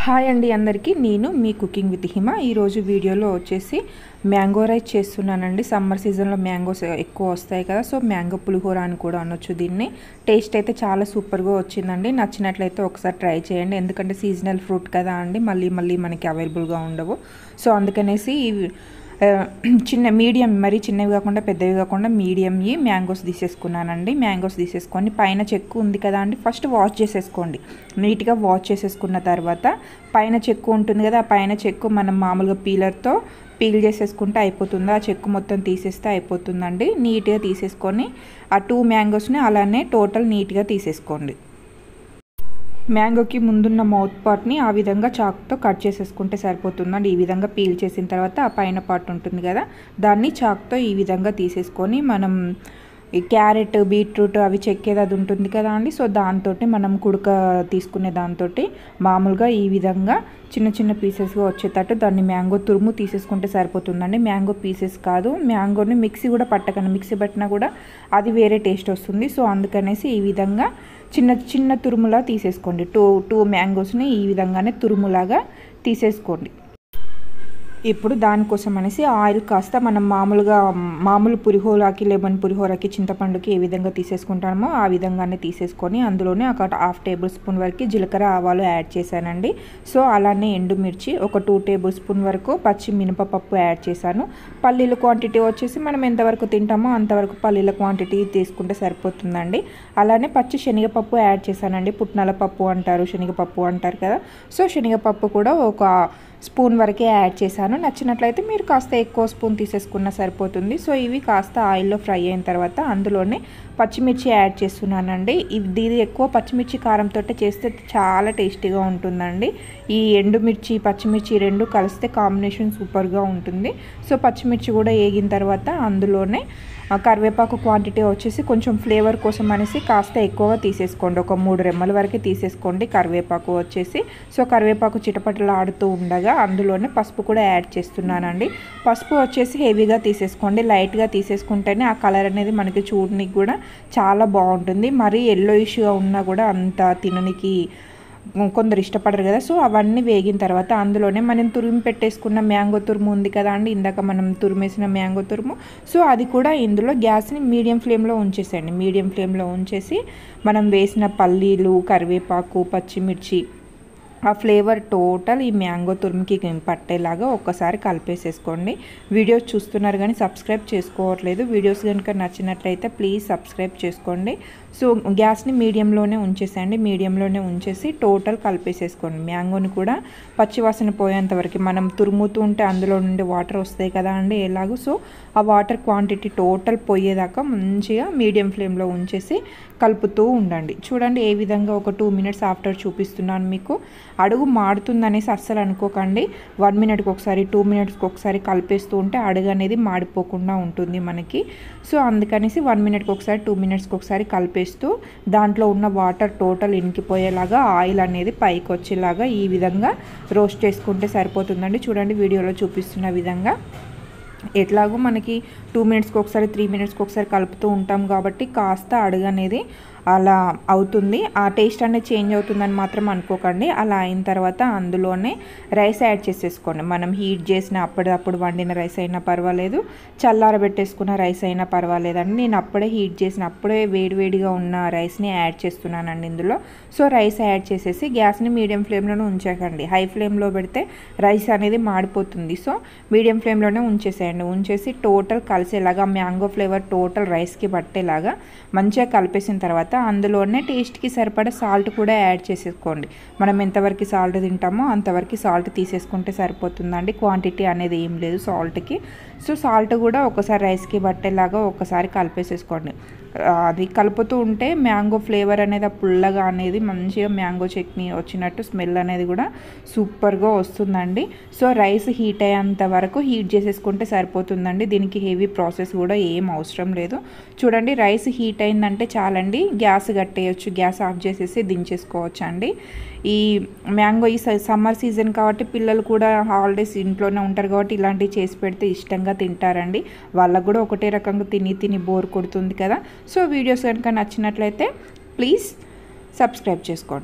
Hi అండి అందరికీ, నేను మీ కుకింగ్ విత్ హిమ. ఈరోజు వీడియోలో వచ్చేసి మ్యాంగో రైస్ చేస్తున్నానండి. సమ్మర్ సీజన్లో మ్యాంగోస్ ఎక్కువ వస్తాయి కదా, సో మ్యాంగో పులిహోర అని కూడా అనొచ్చు దీన్ని. టేస్ట్ అయితే చాలా సూపర్గా వచ్చిందండి. నచ్చినట్లయితే ఒకసారి ట్రై చేయండి, ఎందుకంటే సీజనల్ ఫ్రూట్ కదా అండి, మళ్ళీ మనకి అవైలబుల్గా ఉండవు. సో అందుకనేసి చిన్న మీడియం, మరీ చిన్నవి కాకుండా పెద్దవి కాకుండా మీడియం మ్యాంగోస్ తీసేసుకున్నానండి. మ్యాంగోస్ తీసేసుకొని పైన చెక్కు ఉంది కదా అండి, ఫస్ట్ వాష్ చేసేసుకోండి. నీట్గా వాష్ చేసేసుకున్న తర్వాత పైన చెక్కు ఉంటుంది కదా, ఆ పైన చెక్కు మనం మామూలుగా పీలర్తో పీల్ చేసేసుకుంటే అయిపోతుంది. ఆ చెక్కు మొత్తం తీసేస్తే అయిపోతుందండి. నీట్గా తీసేసుకొని ఆ 2 మ్యాంగోస్ని అలానే టోటల్ నీట్గా తీసేసుకోండి. మ్యాంగోకి ముందున్న మౌత్ పార్ట్ని ఆ విధంగా చాకుతో కట్ చేసేసుకుంటే సరిపోతుందండి. ఈ విధంగా పీల్ చేసిన తర్వాత ఆ పైన పార్ట్ ఉంటుంది కదా, దాన్ని చాకుతో ఈ విధంగా తీసేసుకొని మనం ఈ క్యారెట్, బీట్రూట్ అవి చెక్కేది అది ఉంటుంది కదా అండి, సో దాంతో మనం కుడక తీసుకునే దాంతో మామూలుగా ఈ విధంగా చిన్న చిన్న పీసెస్గా వచ్చేటట్టు దాన్ని మ్యాంగో తురుము తీసేసుకుంటే సరిపోతుందండి. మ్యాంగో పీసెస్ కాదు, మ్యాంగోని మిక్సీ కూడా పట్టకండి, మిక్సీ పట్టినా కూడా అది వేరే టేస్ట్ వస్తుంది. సో అందుకనేసి ఈ విధంగా చిన్న చిన్న తురుములా తీసేసుకోండి. టూ మ్యాంగోస్ని ఈ విధంగానే తురుములాగా తీసేసుకోండి. ఇప్పుడు దానికోసం అనేసి ఆయిల్ కాస్త మనం మామూలు పులిహోరకి, లెమన్ పులిహోరకి, చింతపండుకి ఏ విధంగా తీసేసుకుంటామో ఆ విధంగానే తీసేసుకొని అందులోనే ఒక 1/2 టేబుల్ స్పూన్ వరకు జీలకర్ర, ఆవాలు యాడ్ చేశానండి. సో అలానే ఎండుమిర్చి ఒక 2 టేబుల్ స్పూన్ వరకు పచ్చి మినపప్పు యాడ్ చేశాను. పల్లీల క్వాంటిటీ వచ్చేసి మనం ఎంతవరకు తింటామో అంతవరకు పల్లీల క్వాంటిటీ తీసుకుంటే సరిపోతుందండి. అలానే పచ్చి శనగపప్పు యాడ్ చేశానండి. పుట్నాల పప్పు అంటారు, శనగపప్పు అంటారు కదా, సో శనగపప్పు కూడా ఒక స్పూన్ వరకే యాడ్ చేశాను. నచ్చినట్లయితే మీరు కాస్త ఎక్కువ స్పూన్ తీసేసుకున్నా సరిపోతుంది. సో ఇవి కాస్త ఆయిల్లో ఫ్రై అయిన తర్వాత అందులోనే పచ్చిమిర్చి యాడ్ చేస్తున్నానండి. ఇది ఎక్కువ పచ్చిమిర్చి కారంతో చేస్తే చాలా టేస్టీగా ఉంటుందండి. ఈ ఎండుమిర్చి, పచ్చిమిర్చి రెండు కలిస్తే కాంబినేషన్ సూపర్గా ఉంటుంది. సో పచ్చిమిర్చి కూడా వేగిన తర్వాత అందులోనే కరివేపాకు క్వాంటిటీ వచ్చేసి కొంచెం ఫ్లేవర్ కోసం అనేసి కాస్త ఎక్కువగా తీసేసుకోండి. ఒక 3 రెమ్మల వరకు తీసేసుకోండి కరివేపాకు వచ్చేసి. సో కరివేపాకు చిటపటలు ఆడుతూ ఉండగా అందులోనే పసుపు కూడా యాడ్ చేస్తున్నానండి. పసుపు వచ్చేసి హెవీగా తీసేసుకోండి, లైట్గా తీసేసుకుంటేనే ఆ కలర్ అనేది మనకి చూడడానికి కూడా చాలా బాగుంటుంది. మరీ ఎల్లోయిష్గా ఉన్నా కూడా అంత తిననికి కొందరు ఇష్టపడరు కదా. సో అవన్నీ వేగిన తర్వాత అందులోనే మనం తురిమి పెట్టేసుకున్న మ్యాంగో తురుము ఉంది కదా అండి, ఇందాక మనం తురిమేసిన మ్యాంగో తురుము, సో అది కూడా ఇందులో గ్యాస్ని మీడియం ఫ్లేమ్లో ఉంచేసేయండి. మీడియం ఫ్లేమ్లో ఉంచేసి మనం వేసిన పల్లీలు, కరివేపాకు, పచ్చిమిర్చి ఆ ఫ్లేవర్ టోటల్ ఈ మ్యాంగో తురుముకి పట్టేలాగా ఒక్కసారి కలిపేసేసుకోండి. వీడియోస్ చూస్తున్నారు కానీ సబ్స్క్రైబ్ చేసుకోవట్లేదు. వీడియోస్ కనుక నచ్చినట్లయితే ప్లీజ్ సబ్స్క్రైబ్ చేసుకోండి. సో గ్యాస్ని మీడియంలోనే ఉంచేసేయండి. మీడియంలోనే ఉంచేసి టోటల్ కలిపేసేసుకోండి. మ్యాంగోని కూడా పచ్చివాసన పోయేంత వరకు మనం తురుముతూ ఉంటే అందులో నుండి వాటర్ వస్తాయి కదా అండి ఎలాగో, సో ఆ వాటర్ క్వాంటిటీ టోటల్ పోయేదాకా మంచిగా మీడియం ఫ్లేమ్లో ఉంచేసి కలుపుతూ ఉండండి. చూడండి ఏ విధంగా ఒక 2 మినిట్స్ ఆఫ్టర్ చూపిస్తున్నాను మీకు. అడుగు మాడుతుందనేసి అస్సలు అనుకోకండి. 1 మినిట్కి ఒకసారి, 2 మినిట్స్కి ఒకసారి కలిపేస్తూ ఉంటే అడుగు అనేది మాడిపోకుండా ఉంటుంది మనకి. సో అందుకనేసి 1 మినిట్కి ఒకసారి, 2 మినిట్స్కి ఒకసారి కలిపేస్తూ దాంట్లో ఉన్న వాటర్ టోటల్ ఇనికిపోయేలాగా, ఆయిల్ అనేది పైకి వచ్చేలాగా ఈ విధంగా రోస్ట్ చేసుకుంటే సరిపోతుందండి. చూడండి వీడియోలో చూపిస్తున్న విధంగా. ఎట్లాగో మనకి 2 మినిట్స్కి ఒకసారి, 3 మినిట్స్కి ఒకసారి కలుపుతూ ఉంటాం కాబట్టి కాస్త అడుగు అనేది అలా అవుతుంది. ఆ టేస్ట్ అనేది చేంజ్ అవుతుందని మాత్రం అనుకోకండి. అలా అయిన తర్వాత అందులోనే రైస్ యాడ్ చేసేసుకోండి. మనం హీట్ చేసిన అప్పటిదప్పుడు వండిన రైస్ అయినా పర్వాలేదు, చల్లారబెట్టేసుకున్న రైస్ అయినా పర్వాలేదండి. నేను అప్పుడే హీట్ చేసిన, అప్పుడే వేడివేడిగా ఉన్న రైస్ని యాడ్ చేస్తున్నానండి ఇందులో. సో రైస్ యాడ్ చేసేసి గ్యాస్ని మీడియం ఫ్లేమ్లోనే ఉంచకండి. హై ఫ్లేమ్లో పెడితే రైస్ అనేది మాడిపోతుంది. సో మీడియం ఫ్లేమ్లోనే ఉంచేసేయండి. ఉంచేసి టోటల్ కలిసేలాగా మ్యాంగో ఫ్లేవర్ టోటల్ రైస్కి పట్టేలాగా మంచిగా కలిపేసిన తర్వాత అందులోనే టేస్ట్కి సరిపడా సాల్ట్ కూడా యాడ్ చేసేసుకోండి. మనం ఎంతవరకు సాల్ట్ తింటామో అంతవరకు సాల్ట్ తీసేసుకుంటే సరిపోతుందండి. క్వాంటిటీ అనేది ఏం లేదు సాల్ట్కి. సో సాల్ట్ కూడా ఒకసారి రైస్కి పట్టేలాగా ఒకసారి కలిపేసేసుకోండి. అది కలుపుతూ ఉంటే మ్యాంగో ఫ్లేవర్ అనేది ఆ పుల్లగా అనేది మంచిగా మ్యాంగో చట్నీ వచ్చినట్టు స్మెల్ అనేది కూడా సూపర్గా వస్తుందండి. సో రైస్ హీట్ అయ్యేంత వరకు హీట్ చేసేసుకుంటే సరిపోతుందండి. దీనికి హెవీ ప్రాసెస్ కూడా ఏం అవసరం లేదు. చూడండి రైస్ హీట్ అయిందంటే చాలండి, గ్యాస్ కట్టేయచ్చు, గ్యాస్ ఆఫ్ చేసేసి దించేసుకోవచ్చు అండి. ఈ మ్యాంగో ఈ సమ్మర్ సీజన్ కాబట్టి పిల్లలు కూడా హాలిడేస్ ఇంట్లోనే ఉంటారు కాబట్టి ఇలాంటివి చేసి పెడితే ఇష్టంగా తింటారండి. వాళ్ళకు కూడా ఒకటే రకంగా తిని బోర్ కొడుతుంది కదా. సో వీడియోస్ కనుక నచ్చినట్లయితే ప్లీజ్ సబ్స్క్రైబ్ చేసుకోండి.